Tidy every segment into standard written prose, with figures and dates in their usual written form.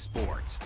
Sports.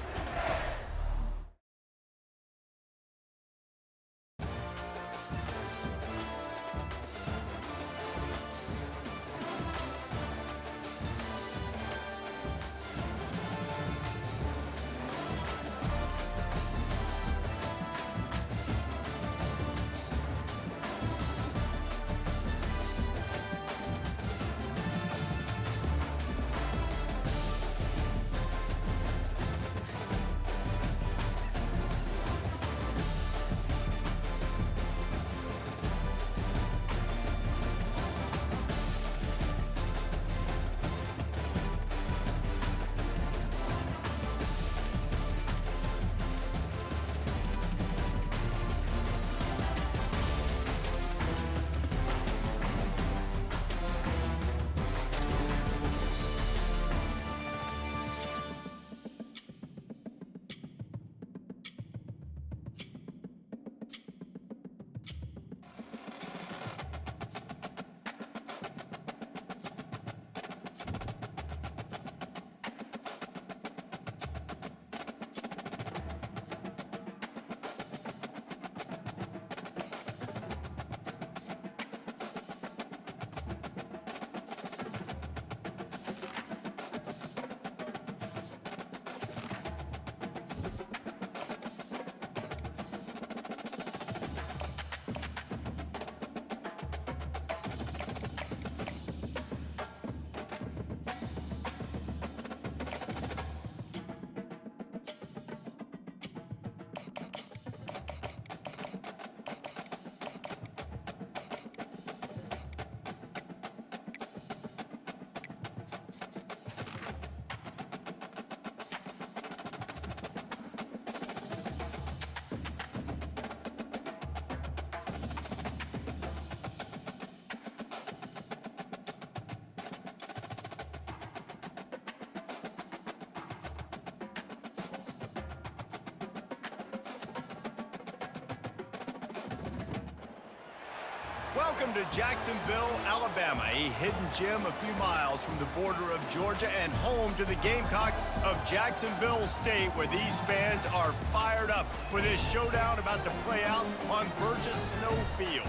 Welcome to Jacksonville, Alabama, a hidden gem a few miles from the border of Georgia and home to the Gamecocks of Jacksonville State, where these fans are fired up for this showdown about to play out on Burgess Snow Field.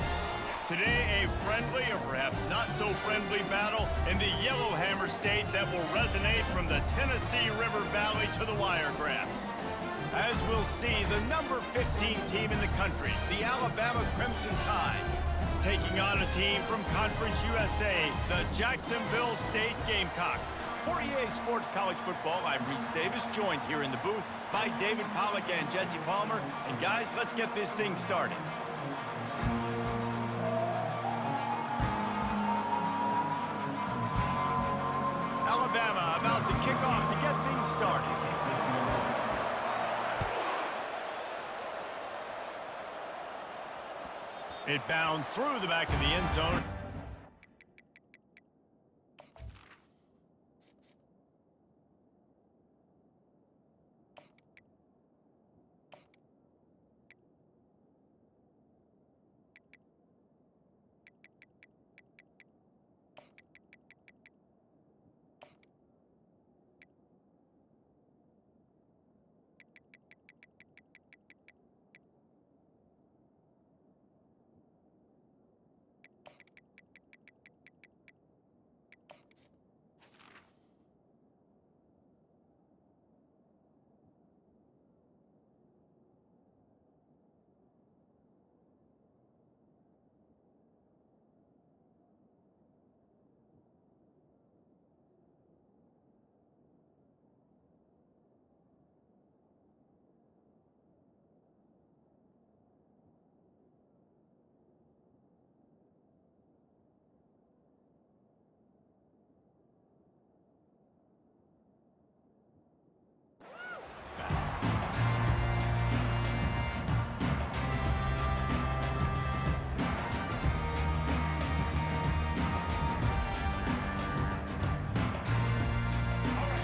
Today, a friendly or perhaps not so friendly battle in the Yellowhammer State that will resonate from the Tennessee River Valley to the Wiregrass. As we'll see, the number 15 team in the country, the Alabama Crimson Tide, taking on a team from Conference USA, the Jacksonville State Gamecocks. For EA Sports College Football, I'm Reese Davis, joined here in the booth by David Pollack and Jesse Palmer. And guys, let's get this thing started. Alabama about to kick off to get things started. It bounds through the back of the end zone.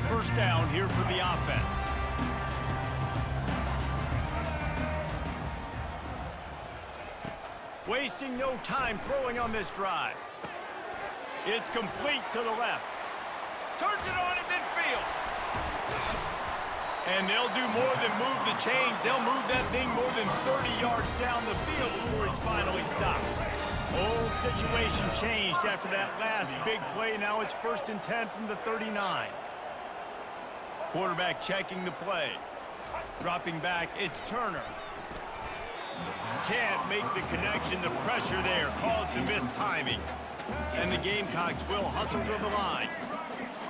First down here for the offense. Wasting no time throwing on this drive. It's complete to the left. Turns it on in midfield. And they'll do more than move the chains. They'll move that thing more than 30 yards down the field before he's finally stopped. Whole situation changed after that last big play. Now it's 1st and 10 from the 39. Quarterback checking the play. Dropping back, it's Turner. Can't make the connection. The pressure there caused the missed timing. And the Gamecocks will hustle to the line.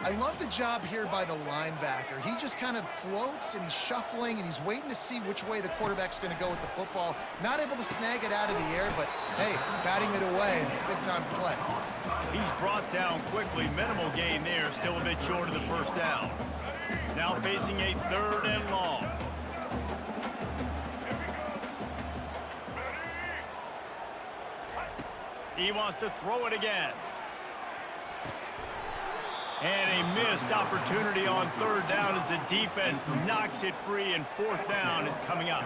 I love the job here by the linebacker. He just kind of floats, and he's shuffling, and he's waiting to see which way the quarterback's going to go with the football. Not able to snag it out of the air, but, hey, batting it away. It's a good time to play. He's brought down quickly. Minimal gain there. Still a bit short of the first down. Now facing a 3rd and long. He wants to throw it again. And a missed opportunity on 3rd down as the defense knocks it free, and 4th down is coming up.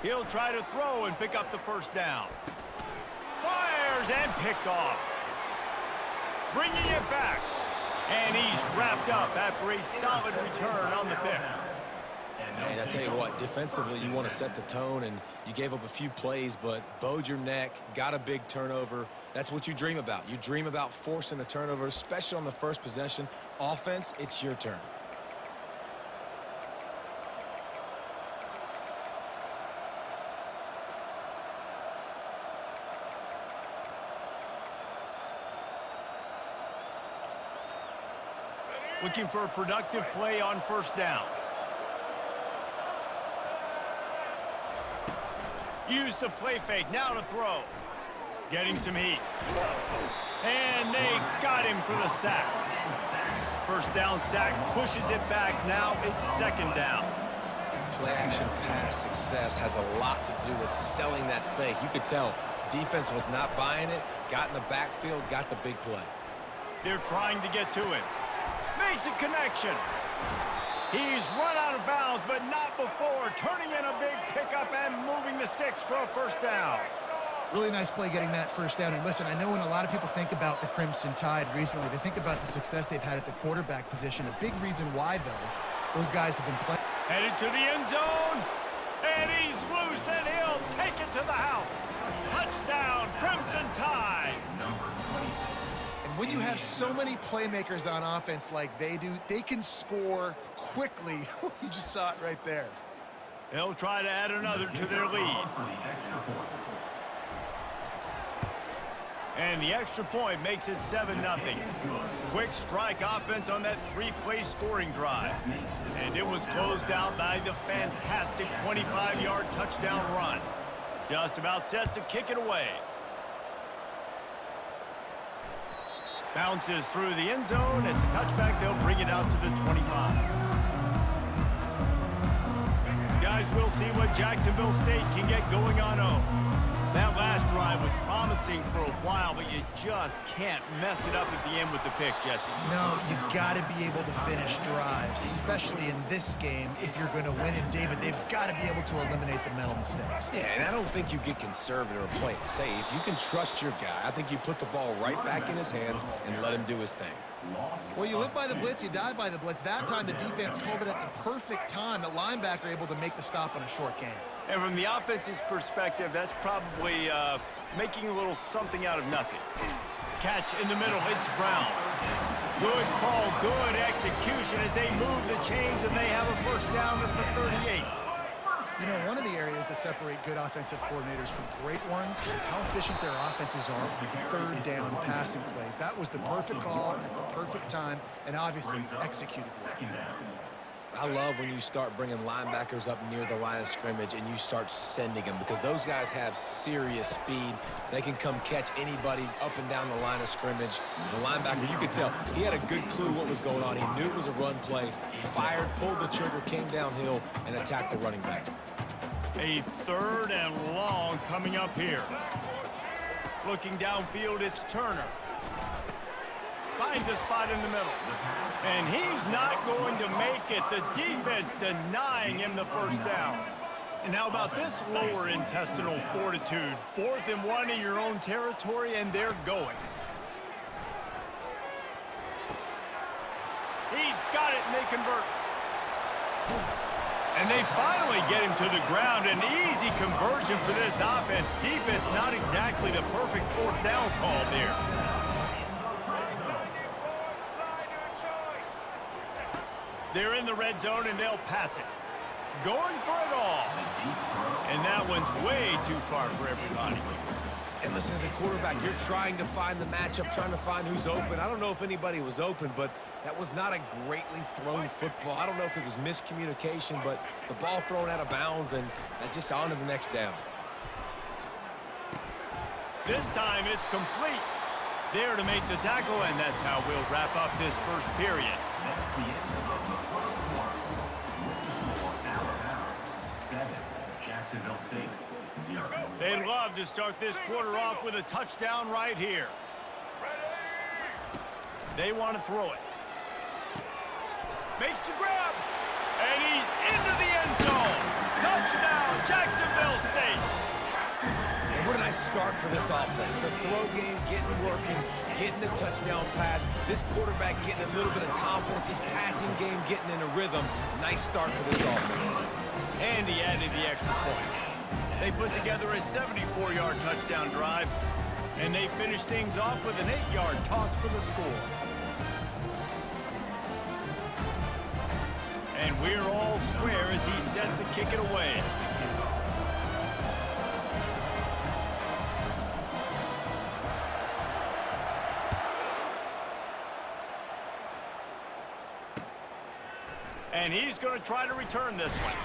He'll try to throw and pick up the 1st down. Fires and picked off. Bringing it back. And he's wrapped up after a solid return on the pick. And I tell you what, defensively, you want to set the tone, and you gave up a few plays, but bowed your neck, got a big turnover. That's what you dream about. You dream about forcing a turnover, especially on the first possession. Offense, it's your turn. Looking for a productive play on 1st down. Use the play fake, now to throw. Getting some heat. And they got him for the sack. 1st down sack, pushes it back. Now it's 2nd down. Play action pass success has a lot to do with selling that fake. You could tell defense was not buying it, got in the backfield, got the big play. They're trying to get to it. Makes a connection. He's run out of bounds, but not before. Turning in a big pickup and moving the sticks for a 1st down. Really nice play getting that 1st down. And listen, I know when a lot of people think about the Crimson Tide recently, they think about the success they've had at the quarterback position. A big reason why, though, those guys have been playing. Headed to the end zone. And he's loose, and he'll take it to the house. Touchdown, Crimson Tide. When you have so many playmakers on offense like they do, they can score quickly. You just saw it right there. They'll try to add another to their lead. And the extra point makes it 7-0. Quick strike offense on that 3-play scoring drive. And it was closed out by the fantastic 25-yard touchdown run. Just about set to kick it away. Bounces through the end zone. It's a touchback. They'll bring it out to the 25. Guys, we'll see what Jacksonville State can get going on 0. That last drive was promising for a while, but you just can't mess it up at the end with the pick, Jesse. No, you got to be able to finish drives, especially in this game if you're going to win. And, David, they've got to be able to eliminate the mental mistakes. Yeah, and I don't think you get conservative or play it safe. You can trust your guy. I think you put the ball right back in his hands and let him do his thing. Well, you live by the blitz, you die by the blitz. That time the defense called it at the perfect time. The linebacker able to make the stop on a short gain. And from the offense's perspective, that's probably making a little something out of nothing. Catch in the middle, it's Brown. Good call, good execution as they move the chains, and they have a 1st down at the 38. You know, one of the areas that separate good offensive coordinators from great ones is how efficient their offenses are on 3rd down passing plays. That was the perfect call at the perfect time, and obviously executed well. I love when you start bringing linebackers up near the line of scrimmage and you start sending them, because those guys have serious speed. They can come catch anybody up and down the line of scrimmage. The linebacker, you could tell, he had a good clue what was going on. He knew it was a run play, fired, pulled the trigger, came downhill, and attacked the running back. A 3rd and long coming up here. Looking downfield, it's Turner. Finds a spot in the middle. And he's not going to make it. The defense denying him the 1st down. And how about this lower intestinal fortitude? 4th and 1 in your own territory, and they're going. He's got it, and they convert. And they finally get him to the ground. An easy conversion for this offense. Defense not exactly the perfect fourth down call there. They're in the red zone, and they'll pass it. Going for it all. And that one's way too far for everybody. And listen, as a quarterback, you're trying to find the matchup, trying to find who's open. I don't know if anybody was open, but that was not a greatly thrown football. I don't know if it was miscommunication, but the ball thrown out of bounds, and just on to the next down. This time it's complete. There to make the tackle, and that's how we'll wrap up this first period. That's the end of the first quarter. Alabama 7, Jacksonville State 0. They'd love to start this quarter off with a touchdown right here. They want to throw it. Makes the grab. And he's into the end zone. Touchdown, Jacksonville State. And what a nice start for this offense. The throw game getting working, getting the touchdown pass. This quarterback getting a little bit of confidence. This passing game getting in a rhythm. Nice start for this offense. And he added the extra point. They put together a 74-yard touchdown drive, and they finished things off with an 8-yard toss for the score. And we're all square as he's set to kick it away. And he's going to try to return this one.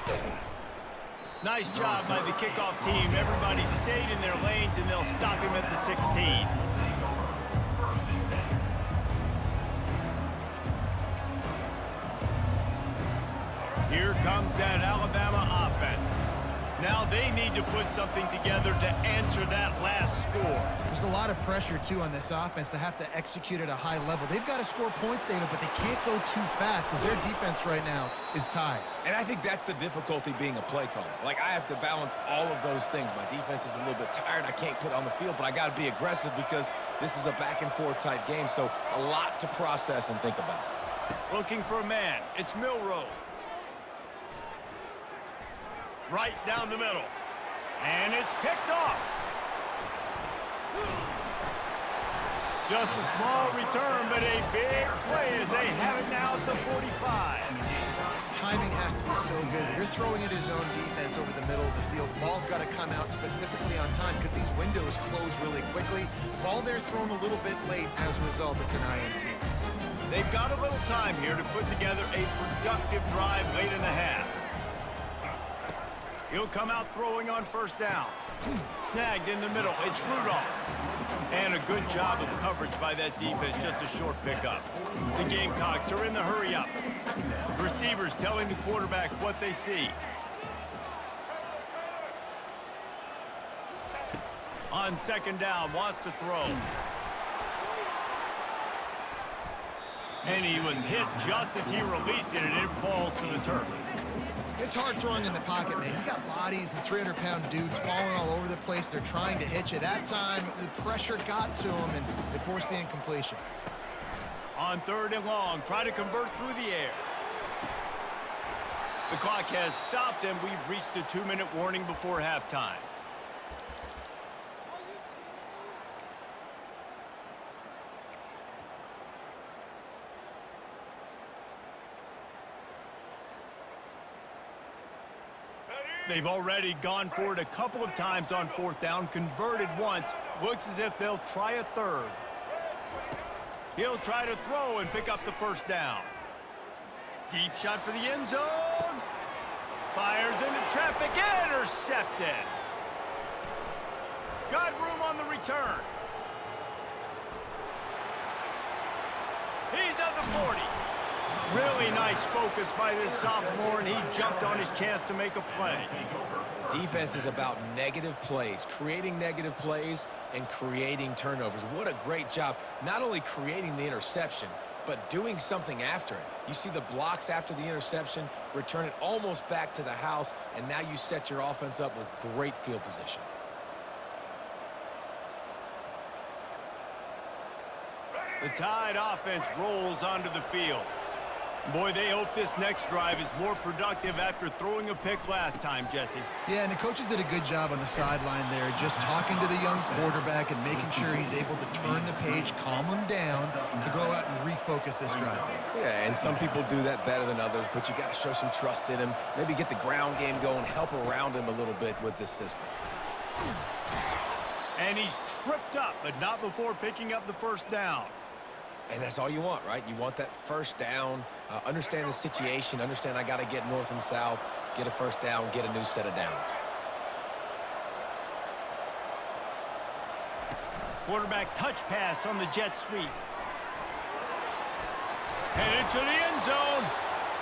Nice job by the kickoff team. Everybody stayed in their lanes, and they'll stop him at the 16. Here comes that Alabama offense. Now they need to put something together to answer that last score. There's a lot of pressure, too, on this offense to have to execute at a high level. They've got to score points, David, but they can't go too fast because their defense right now is tired. And I think that's the difficulty being a play caller. Like, I have to balance all of those things. My defense is a little bit tired. I can't put it on the field, but I got to be aggressive because this is a back-and-forth type game, so a lot to process and think about. Looking for a man. It's Milroe. Right down the middle. And it's picked off. Just a small return, but a big play as they have it now at the 45. Timing has to be so good. You're throwing at his own defense over the middle of the field. The ball's got to come out specifically on time because these windows close really quickly. Ball there thrown a little bit late. As a result, it's an INT. They've got a little time here to put together a productive drive late in the half. He'll come out throwing on first down. Snagged in the middle. It's Rudolph. And a good job of coverage by that defense. Just a short pickup. The Gamecocks are in the hurry-up. Receivers telling the quarterback what they see. On second down, wants to throw. And he was hit just as he released it, and it falls to the turf. It's hard throwing in the pocket, man. You got bodies and 300-pound dudes falling all over the place. They're trying to hit you. That time, the pressure got to them, and it forced the incompletion. On third and long, try to convert through the air. The clock has stopped, and we've reached the 2-minute warning before halftime. They've already gone for it a couple of times on fourth down, converted once. Looks as if they'll try a third. He'll try to throw and pick up the first down. Deep shot for the end zone. Fires into traffic, intercepted. Got room on the return. He's at the 40. Really nice focus by this sophomore, and he jumped on his chance to make a play. Defense is about negative plays, creating negative plays and creating turnovers. What a great job, not only creating the interception, but doing something after it. You see the blocks after the interception, return it almost back to the house, and now you set your offense up with great field position. The Tide offense rolls onto the field. Boy, they hope this next drive is more productive after throwing a pick last time, Jesse. Yeah, and the coaches did a good job on the sideline there, just talking to the young quarterback and making sure he's able to turn the page, calm him down to go out and refocus this drive. Yeah, and some people do that better than others, but you got to show some trust in him, maybe get the ground game going, help around him a little bit with this system. And he's tripped up, but not before picking up the first down. And that's all you want, right? You want that first down, understand the situation, understand I got to get north and south, get a first down, get a new set of downs. Quarterback touch pass on the jet sweep. Headed to the end zone.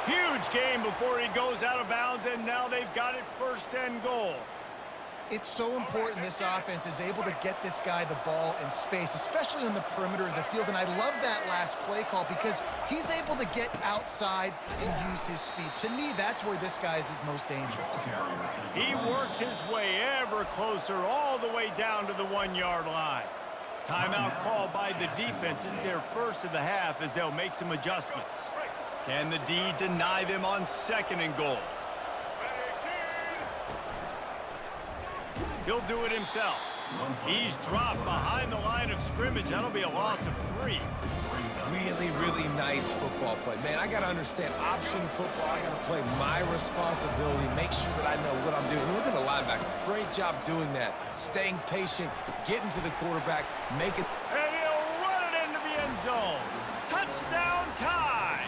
Huge gain before he goes out of bounds, and now they've got it first and goal. It's so important this offense is able to get this guy the ball in space, especially on the perimeter of the field. And I love that last play call because he's able to get outside and use his speed. To me, that's where this guy is his most dangerous. He works his way ever closer all the way down to the 1-yard line. Timeout call by the defense is their first of the half as they'll make some adjustments. Can the D deny them on second and goal? He'll do it himself. He's dropped behind the line of scrimmage. That'll be a loss of 3. Really, really nice football play. Man, I got to understand option football. I got to play my responsibility, make sure that I know what I'm doing. Look at the linebacker. Great job doing that. Staying patient, getting to the quarterback, make it. And he'll run it into the end zone. Touchdown tie.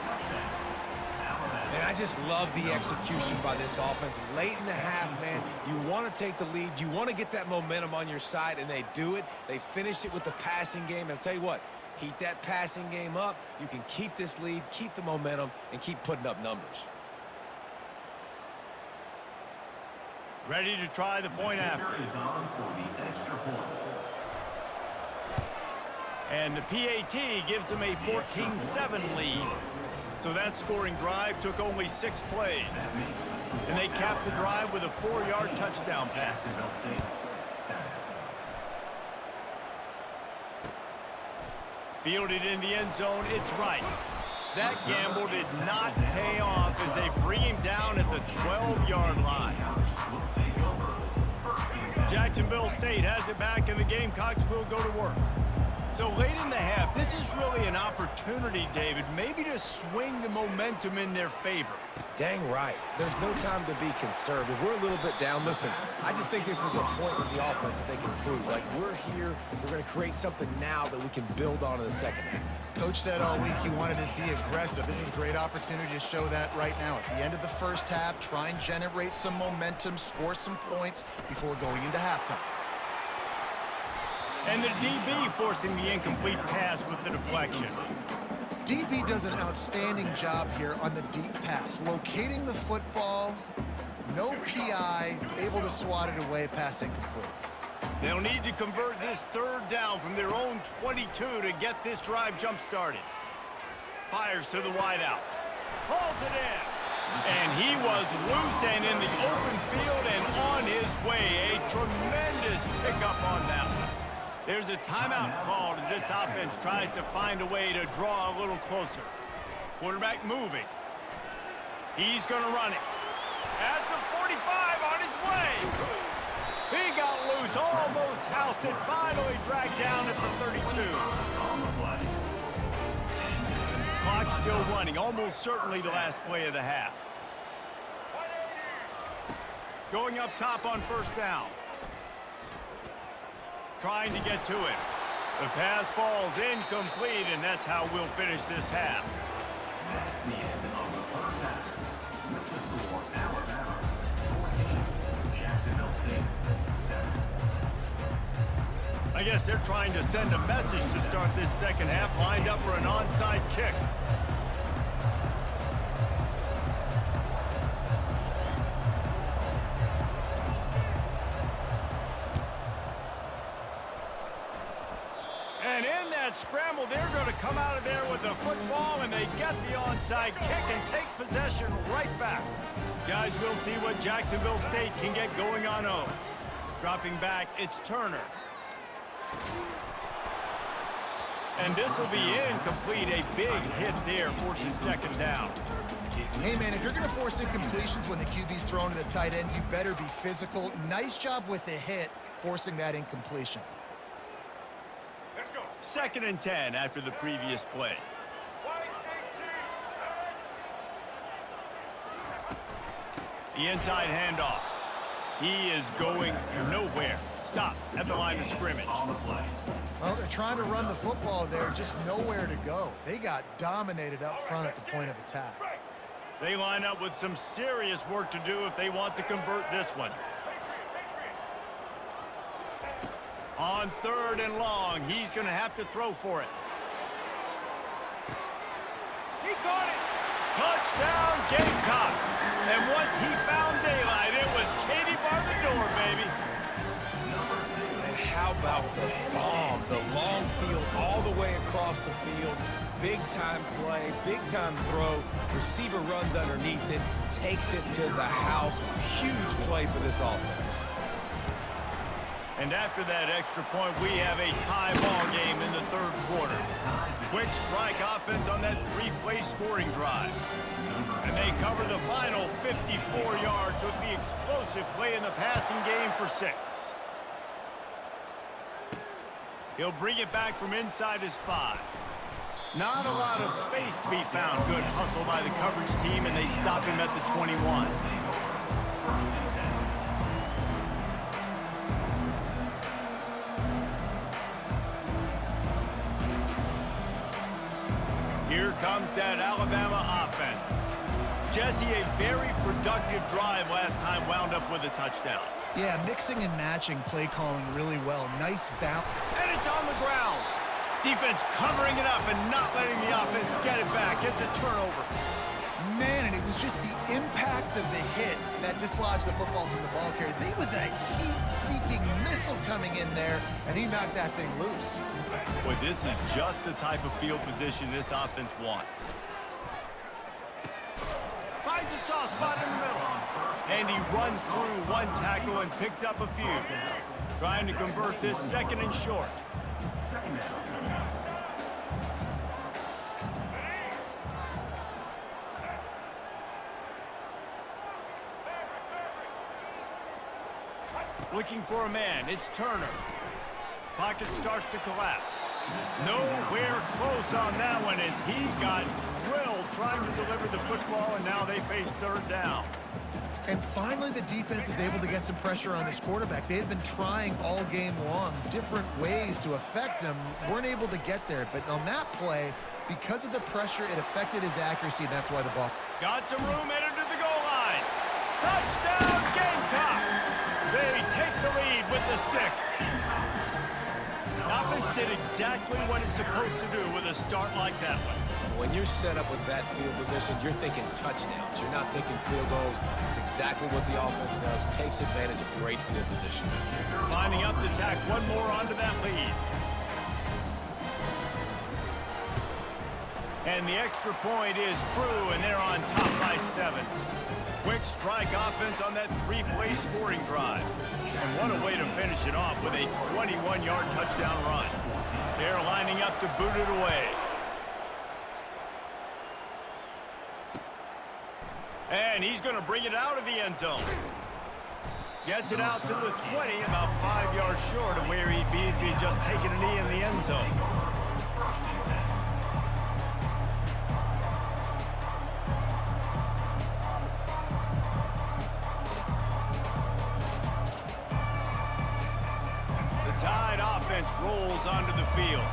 And I just love the execution by this offense. Late in the half, man, you want to take the lead. You want to get that momentum on your side, and they do it. They finish it with the passing game. And I'll tell you what, heat that passing game up. You can keep this lead, keep the momentum, and keep putting up numbers. Ready to try the point after. Is on for the extra point. And the PAT gives them a 14-7 lead. So that scoring drive took only 6 plays. And they capped the drive with a 4-yard touchdown pass. Fielded in the end zone, it's right. That gamble did not pay off as they bring him down at the 12-yard line. Jacksonville State has it back, and the Gamecocks will go to work. So late in the half, this is really an opportunity, David, maybe to swing the momentum in their favor. Dang right. There's no time to be conservative. We're a little bit down. Listen, I just think this is a point with the offense that they can prove. Like, we're here, we're going to create something now that we can build on in the second half. Coach said all week he wanted to be aggressive. This is a great opportunity to show that right now. At the end of the first half, try and generate some momentum, score some points before going into halftime. And the DB forcing the incomplete pass with the deflection. DB does an outstanding job here on the deep pass, locating the football, no PI, able to swat it away, pass incomplete. They'll need to convert this third down from their own 22 to get this drive jump-started. Fires to the wideout. Hauls it in. And he was loose and in the open field and on his way. A tremendous pickup on that one. There's a timeout called as this offense tries to find a way to draw a little closer. Quarterback moving. He's going to run it. At the 45 on his way. He got loose, almost housed it, finally dragged down at the 32. Clock still running, almost certainly the last play of the half. Going up top on first down. Trying to get to it. The pass falls incomplete, and that's how we'll finish this half. That's the end of the first half. With the score, Alabama 14, Jacksonville State 7. I guess they're trying to send a message to start this second half, lined up for an onside kick. And in that scramble, they're going to come out of there with the football, and they get the onside kick and take possession right back. Guys, we'll see what Jacksonville State can get going on O. Dropping back, it's Turner. And this will be incomplete. A big hit there forces second down. Hey, man, if you're going to force incompletions when the QB's thrown to the tight end, you better be physical. Nice job with the hit, forcing that incompletion. Let's go. 2nd and 10 after the previous play. The inside handoff. He is going nowhere. Stop at the line of scrimmage. Well, they're trying to run the football there, just nowhere to go. They got dominated up front at the point of attack. They line up with some serious work to do if they want to convert this one. On 3rd and long, he's going to have to throw for it. He caught it. Touchdown, Gamecocks. And once he found daylight, it was Katie bar the door, baby. And how about the bomb? The long field all the way across the field. Big-time play, big-time throw. Receiver runs underneath it, takes it to the house. Huge play for this offense. And after that extra point, we have a tie ball game in the 3rd quarter. Quick strike offense on that 3-play scoring drive. And they cover the final 54 yards with the explosive play in the passing game for 6. He'll bring it back from inside his 5. Not a lot of space to be found. Good hustle by the coverage team, and they stop him at the 21. Here comes that Alabama offense. Jesse, a very productive drive last time, wound up with a touchdown. Yeah, mixing and matching play calling really well. Nice bounce. And it's on the ground. Defense covering it up and not letting the offense get it back. It's a turnover. Man, and it was just the impact of the hit that dislodged the football from the ball carrier. There was a heat-seeking missile coming in there, and he knocked that thing loose. Boy, this is just the type of field position this offense wants. Finds a soft spot in the middle. And he runs through one tackle and picks up a few. Trying to convert this 2nd and short. Looking for a man. It's Turner. Pocket starts to collapse. Nowhere close on that one as he got drilled trying to deliver the football, and now they face 3rd down. And finally, the defense is able to get some pressure on this quarterback. They had been trying all game long different ways to affect him. Weren't able to get there. But on that play, because of the pressure, it affected his accuracy, and that's why the ball. Got some room, entered to the goal line. Touchdown, Gamecocks! They take the lead with the 6. Offense did exactly what it's supposed to do with a start like that one. When you're set up with that field position, you're thinking touchdowns. You're not thinking field goals. It's exactly what the offense does. Takes advantage of great field position. Lining up to tack one more onto that lead. And the extra point is true, and they're on top by 7. Quick strike offense on that 3-play scoring drive. And what a way to finish it off with a 21-yard touchdown run. They're lining up to boot it away. And he's going to bring it out of the end zone. Gets it out to the 20, about 5 yards short of where he'd be if he'd just taken a knee in the end zone. Rolls onto the field.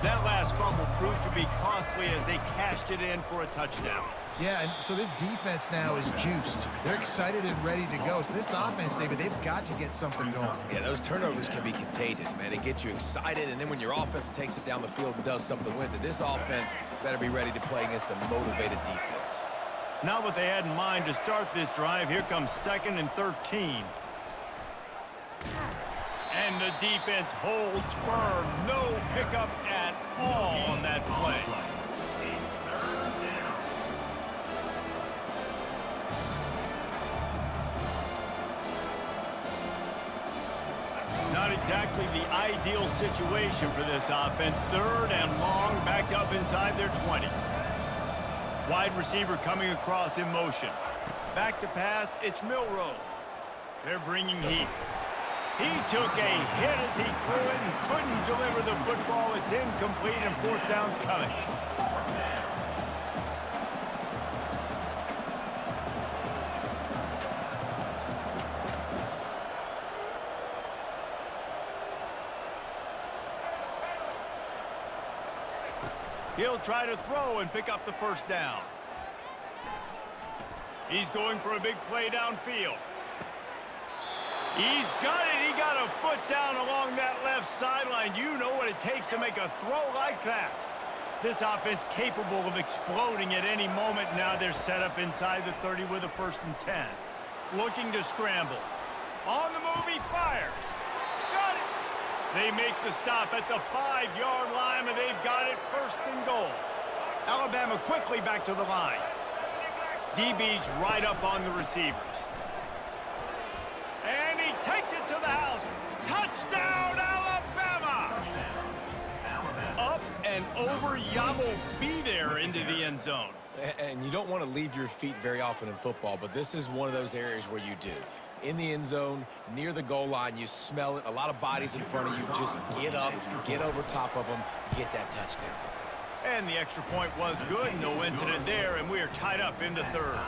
That last fumble proved to be costly as they cashed it in for a touchdown. Yeah, and so this defense now is juiced. They're excited and ready to go. So this offense, David, they've got to get something going. Yeah, those turnovers can be contagious, man. It gets you excited, and then when your offense takes it down the field and does something with it, this offense better be ready to play against a motivated defense. Not what they had in mind to start this drive. Here comes 2nd and 13. And the defense holds firm. No pickup at all on that play. Not exactly the ideal situation for this offense. Third and long, back up inside their 20. Wide receiver coming across in motion. Back to pass, it's Milroe. They're bringing heat. He took a hit as he threw it and couldn't deliver the football. It's incomplete and fourth down's coming. He'll try to throw and pick up the first down. He's going for a big play downfield. He's got it. He got a foot down along that left sideline. You know what it takes to make a throw like that. This offense capable of exploding at any moment. Now they're set up inside the 30 with a 1st and 10. Looking to scramble. On the move, he fires. Got it. They make the stop at the 5-yard line, and they've got it 1st and goal. Alabama quickly back to the line. DB's right up on the receivers. And he takes it to the house. Touchdown, Alabama! Up and over. Yamo be there into the end zone. And you don't want to leave your feet very often in football, but this is one of those areas where you do. In the end zone, near the goal line, you smell it. A lot of bodies in front of you. Just get up, get over top of them, get that touchdown. And the extra point was good. No incident there, and we are tied up into third.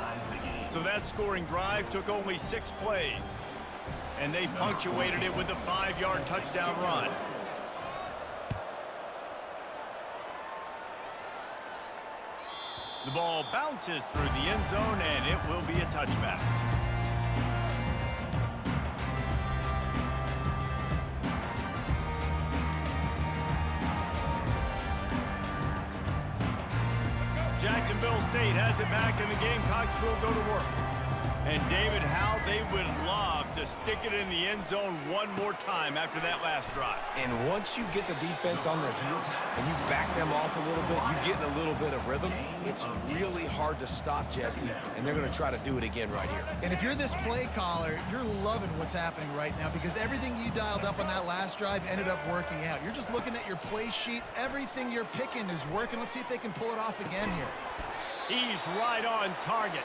So that scoring drive took only 6 plays. And they punctuated it with a 5-yard touchdown run. The ball bounces through the end zone, and it will be a touchback. Jacksonville State has it back, and the Gamecocks will go to work. And David, how they would love to stick it in the end zone one more time after that last drive. And once you get the defense on their heels and you back them off a little bit, you get in a little bit of rhythm, it's really hard to stop, Jesse, and they're going to try to do it again right here. And if you're this play caller, you're loving what's happening right now because everything you dialed up on that last drive ended up working out. You're just looking at your play sheet. Everything you're picking is working. Let's see if they can pull it off again here. He's right on target.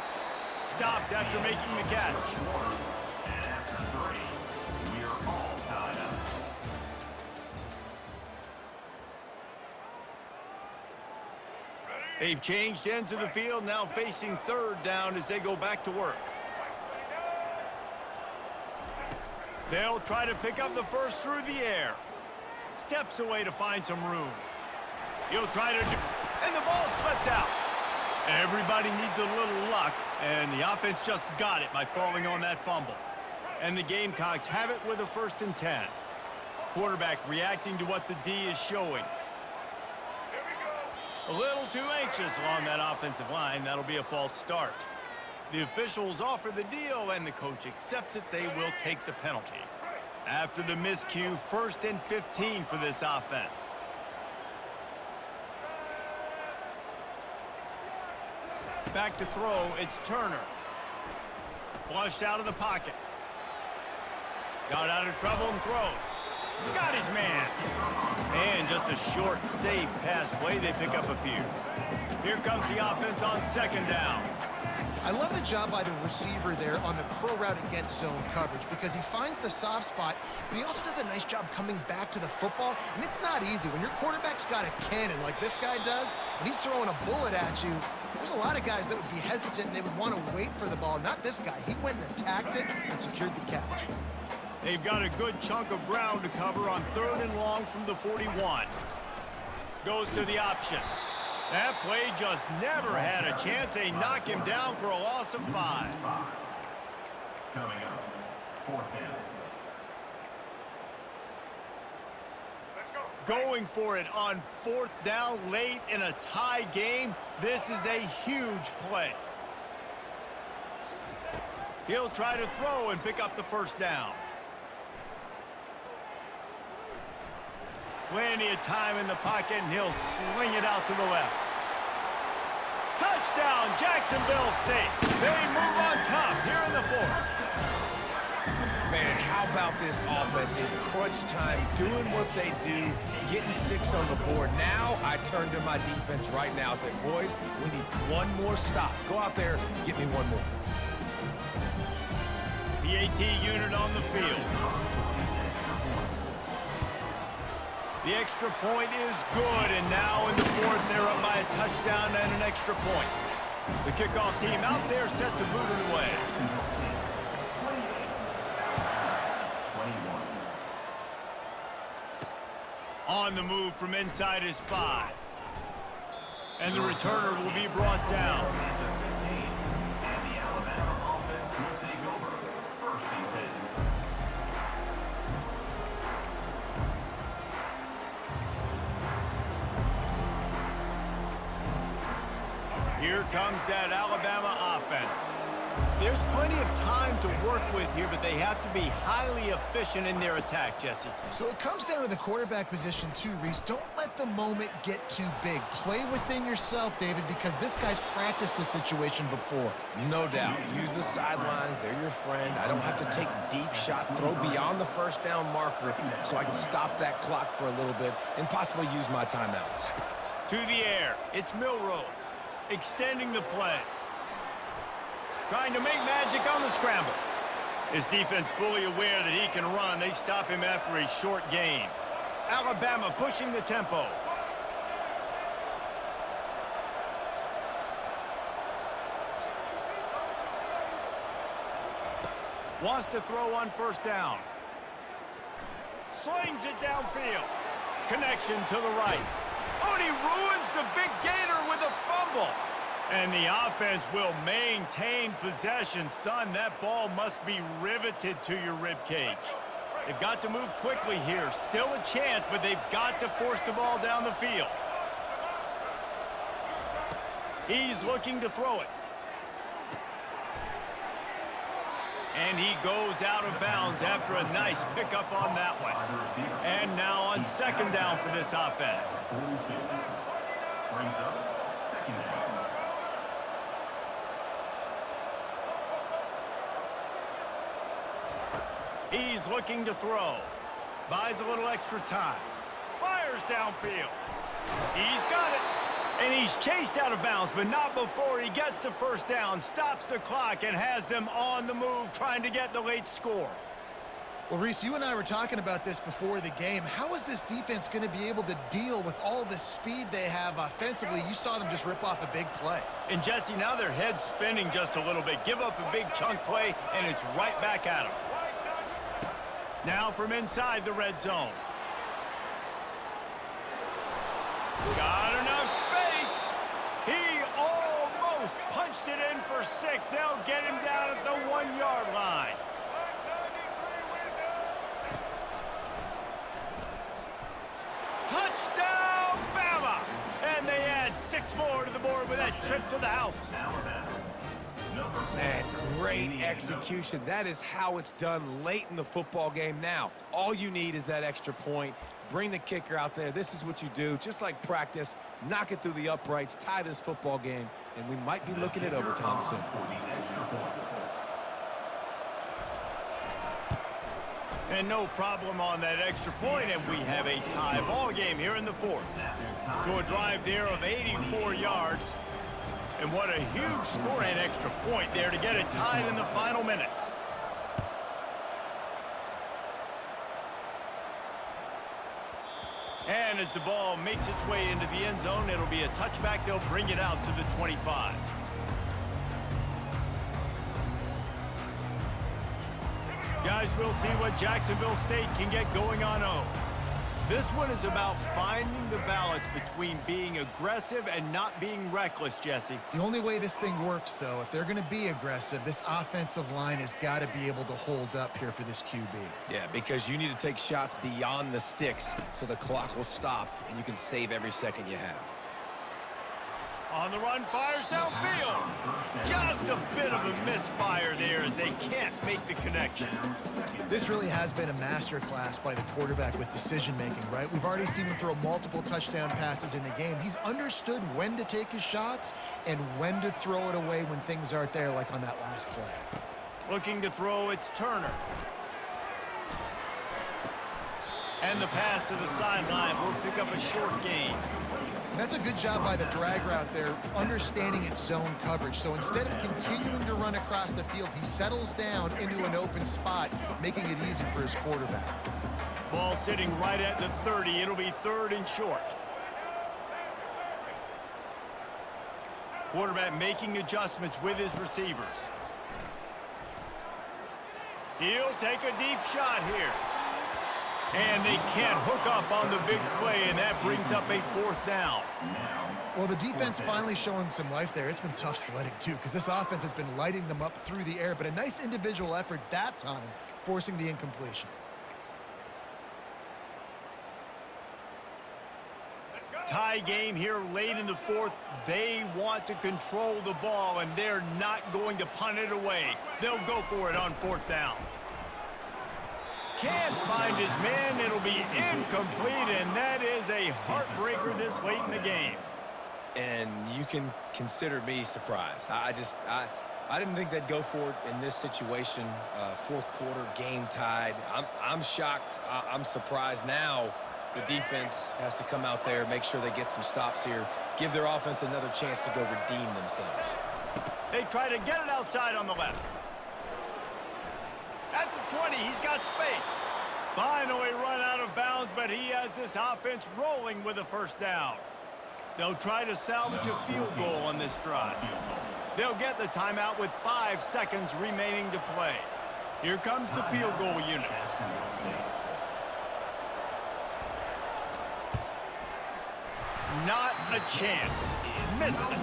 Stopped after making the catch. And after 3, we are all tied up. They've changed ends of the field, now facing third down as they go back to work. They'll try to pick up the first through the air. Steps away to find some room. He'll try to do, and the ball swept out. Everybody needs a little luck, and the offense just got it by falling on that fumble. And the Gamecocks have it with a 1st and 10. Quarterback reacting to what the D is showing. A little too anxious along that offensive line. That'll be a false start. The officials offer the deal, and the coach accepts it. They will take the penalty. After the miscue, 1st and 15 for this offense. Back to throw, it's Turner. Flushed out of the pocket. Got out of trouble and throws. Got his man. And just a short, safe pass play. They pick up a few. Here comes the offense on 2nd down. I love the job by the receiver there on the curl route against zone coverage because he finds the soft spot, but he also does a nice job coming back to the football, and it's not easy. When your quarterback's got a cannon like this guy does, and he's throwing a bullet at you, there's a lot of guys that would be hesitant and they would want to wait for the ball. Not this guy. He went and attacked it and secured the catch. They've got a good chunk of ground to cover on 3rd and long from the 41. Goes to the option. That play just never had a chance. They knock him down for a loss of 5. Coming up, 4th down. Going for it on 4th down late in a tie game. This is a huge play. He'll try to throw and pick up the 1st down. Plenty of time in the pocket, and he'll sling it out to the left. Touchdown, Jacksonville State. They move on top here in the 4th. Man, how about this offense in crunch time, doing what they do, getting 6 on the board. Now I turn to my defense right now and say, boys, we need one more stop. Go out there, get me one more. PAT unit on the field. The extra point is good, and now in the fourth, they're up by a touchdown and an extra point. The kickoff team out there set to boot it away. On the move from inside his 5. And the returner will be brought down. Here comes that Alabama offense. There's plenty of time to work with here, but they have to be highly efficient in their attack, Jesse. So it comes down to the quarterback position too, Reese. Don't let the moment get too big. Play within yourself, David, because this guy's practiced the situation before. No doubt. Use the sidelines. They're your friend. I don't have to take deep shots, throw beyond the first down marker so I can stop that clock for a little bit and possibly use my timeouts. To the air. It's Milroe. Extending the play. Trying to make magic on the scramble. His defense fully aware that he can run. They stop him after a short gain. Alabama pushing the tempo. Wants to throw on first down. Slings it downfield. Connection to the right. Oh, and he ruins the big gainer with a fumble. And the offense will maintain possession. Son, that ball must be riveted to your ribcage. They've got to move quickly here. Still a chance, but they've got to force the ball down the field. He's looking to throw it. And he goes out of bounds after a nice pickup on that one. And now on second down for this offense. Brings up second down. He's looking to throw. Buys a little extra time. Fires downfield. He's got it. And he's chased out of bounds, but not before he gets the first down, stops the clock, and has them on the move trying to get the late score. Well, Reese, you and I were talking about this before the game. How is this defense going to be able to deal with all the speed they have offensively? You saw them just rip off a big play. And, Jesse, now their head's spinning just a little bit. Give up a big chunk play, and it's right back at them. Now from inside the red zone. Got enough space. He almost punched it in for 6. They'll get him down at the 1-yard line. Touchdown, Bama! And they add 6 more to the board with that trip to the house. Man, great execution. That is how it's done late in the football game now. All you need is that extra point. Bring the kicker out there. This is what you do. Just like practice, knock it through the uprights, tie this football game, and we might be looking at overtime soon. And no problem on that extra point, and we have a tie ball game here in the fourth. So a drive there of 84 yards. And what a huge score and extra point there to get it tied in the final minute. And as the ball makes its way into the end zone, it'll be a touchback. They'll bring it out to the 25. Guys, we'll see what Jacksonville State can get going on home. This one is about finding the balance between being aggressive and not being reckless, Jesse. The only way this thing works, though, if they're going to be aggressive, this offensive line has got to be able to hold up here for this QB. Yeah, because you need to take shots beyond the sticks so the clock will stop and you can save every second you have. On the run, fires downfield. Just a bit of a misfire there as they can't make the connection. This really has been a masterclass by the quarterback with decision-making, right? We've already seen him throw multiple touchdown passes in the game. He's understood when to take his shots and when to throw it away when things aren't there, like on that last play. Looking to throw, it's Turner. And the pass to the sideline will pick up a short gain. And that's a good job by the drag route there, understanding its zone coverage. So instead of continuing to run across the field, he settles down into an open spot, making it easy for his quarterback. Ball sitting right at the 30. It'll be 3rd and short. Quarterback making adjustments with his receivers. He'll take a deep shot here. And they can't hook up on the big play, and that brings up a 4th down. Well, the defense finally showing some life there. It's been tough sledding, too, because this offense has been lighting them up through the air, but a nice individual effort that time, forcing the incompletion. Tie game here late in the 4th. They want to control the ball, and they're not going to punt it away. They'll go for it on 4th down. Can't find his man. It'll be incomplete, and that is a heartbreaker this late in the game. And you can consider me surprised. I didn't think they'd go for it in this situation. 4th quarter, game tied. I'm shocked. I'm surprised now. The defense has to come out there, make sure they get some stops here, give their offense another chance to go redeem themselves. They try to get it outside on the left. At the 20, he's got space. Finally run out of bounds, but he has this offense rolling with a 1st down. They'll try to salvage a field goal on this drive. They'll get the timeout with 5 seconds remaining to play. Here comes the field goal unit. Not a chance. Missed it.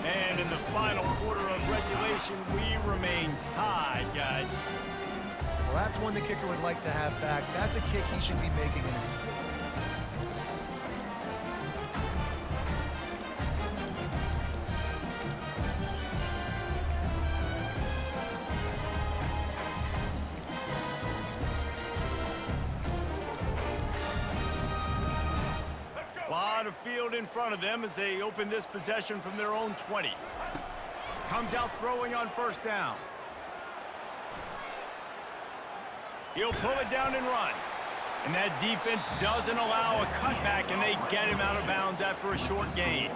And in the final quarter of regulation, we remain tied, guys. Well, that's one the kicker would like to have back. That's a kick he should be making in his sleep. A lot of field in front of them as they open this possession from their own 20. Comes out throwing on 1st down. He'll pull it down and run. And that defense doesn't allow a cutback, and they get him out of bounds after a short gain.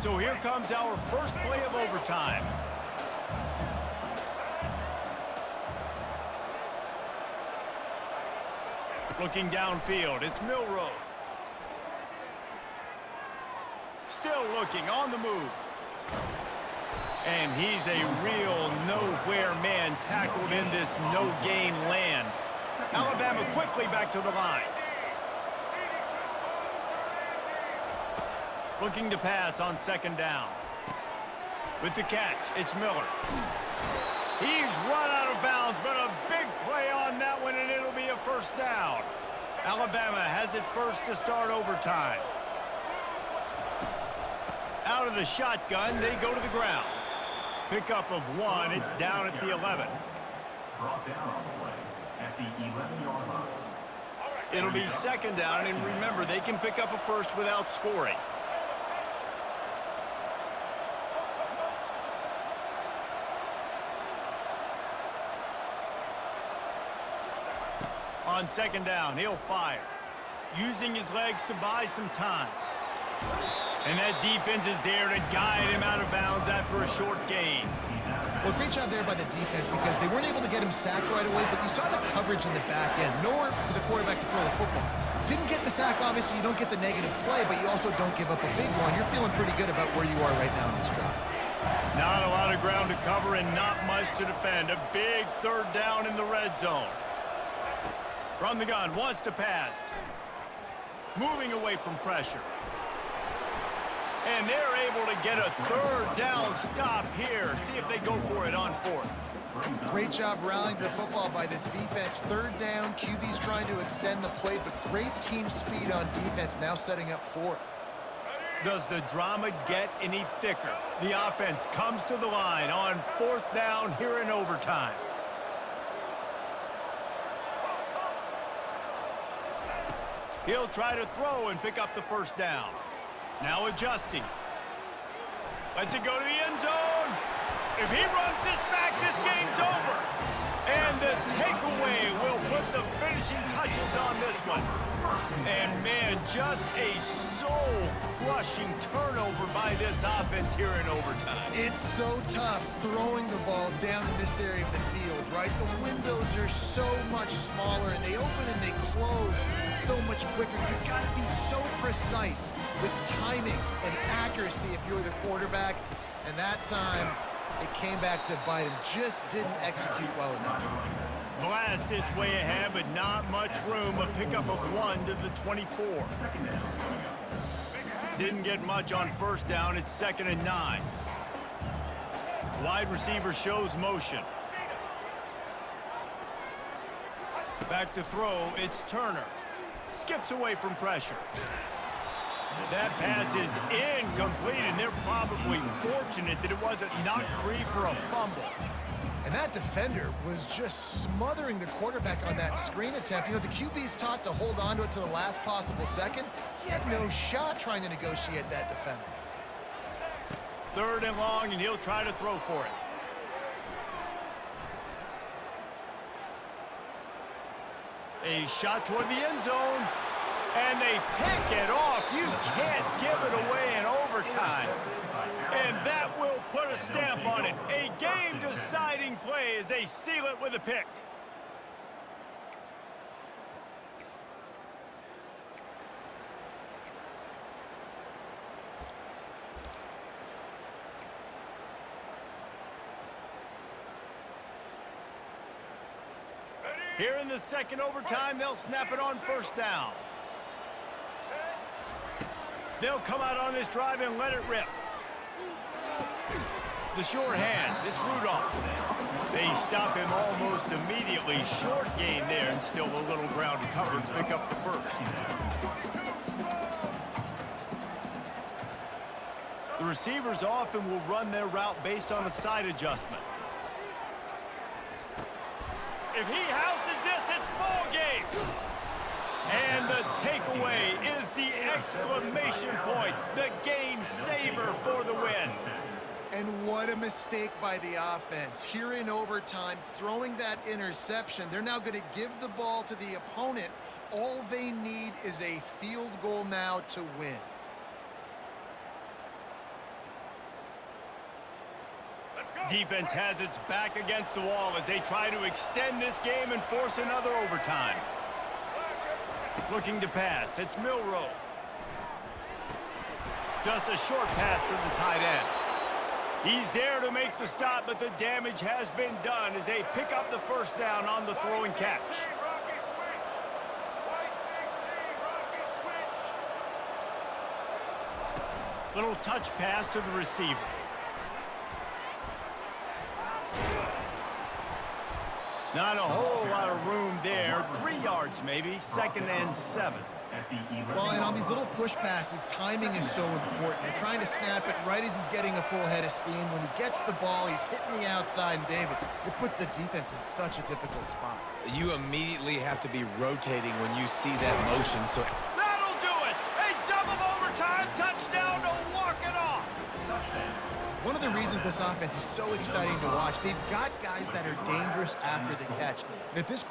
So here comes our first play of overtime. Looking downfield, it's Milroe. Still looking on the move. And he's a real nowhere man tackled in this no-gain land. Alabama quickly back to the line. Looking to pass on 2nd down. With the catch, it's Miller. He's run out of bounds, but a big play on that one, and it'll be a 1st down. Alabama has it first to start overtime. Out of the shotgun, they go to the ground. Pickup of 1, it's down at the 11. Brought down on the play at the 11-yard line. It'll be 2nd down, and remember, they can pick up a 1st without scoring. On 2nd down, he'll fire. Using his legs to buy some time. And that defense is there to guide him out of bounds after a short gain. Well, great job there by the defense because they weren't able to get him sacked right away, but you saw the coverage in the back end. Nowhere for the quarterback to throw the football. Didn't get the sack, obviously you don't get the negative play, but you also don't give up a big one. You're feeling pretty good about where you are right now in this drive. Not a lot of ground to cover and not much to defend. A big 3rd down in the red zone. From the gun, wants to pass. Moving away from pressure. And they're able to get a 3rd down stop here. See if they go for it on 4th. Great job rallying to the football by this defense. 3rd down, QB's trying to extend the play, but great team speed on defense, now setting up 4th. Does the drama get any thicker? The offense comes to the line on 4th down here in overtime. He'll try to throw and pick up the 1st down. Now adjusting. Lets it go to the end zone. If he runs this back, this game's over. And the takeaway will put the finishing touches on this one. And, man, just a soul-crushing turnover by this offense here in overtime. It's so tough throwing the ball down in this area of the field, right? The windows are so much smaller, and they open and they close so much quicker. You've got to be so precise with timing and accuracy if you're the quarterback. And that time, it came back to bite him. Just didn't execute well enough. Blast his way ahead, but not much room. A pickup of 1 to the 24. Didn't get much on 1st down. It's 2nd and 9. Wide receiver shows motion. Back to throw. It's Turner. Skips away from pressure. That pass is incomplete, and they're probably fortunate that it wasn't knocked free for a fumble. And that defender was just smothering the quarterback on that screen attempt. You know, the QB's taught to hold on to it to the last possible second. He had no shot trying to negotiate that defender. 3rd and long, and he'll try to throw for it. A shot toward the end zone, and they pick it off. You can't give it away in overtime. And that will put a stamp on it. A game-deciding play as they seal it with a pick. Here in the 2nd overtime, they'll snap it on 1st down. They'll come out on this drive and let it rip. The short hands, it's Rudolph. They stop him almost immediately. Short gain there, and still a little ground covered to pick up the 1st. The receivers often will run their route based on a side adjustment. If he houses this, it's ball game. And the takeaway is the exclamation point, the game saver for the win. And what a mistake by the offense. Here in overtime, throwing that interception, they're now going to give the ball to the opponent. All they need is a field goal now to win. Defense has its back against the wall as they try to extend this game and force another overtime. Looking to pass, it's Milroe. Just a short pass to the tight end. He's there to make the stop, but the damage has been done as they pick up the 1st down on the throw and catch. Little touch pass to the receiver. Not a whole lot of room there. 3 yards maybe, 2nd and 7. Well, and on these little push passes, timing is so important. They're trying to snap it right as he's getting a full head of steam. When he gets the ball, he's hitting the outside, and David, it puts the defense in such a difficult spot. You immediately have to be rotating when you see that motion. So that'll do it. A double overtime touchdown to walk it off. One of the reasons this offense is so exciting to watch, they've got guys that are dangerous after the catch. And if this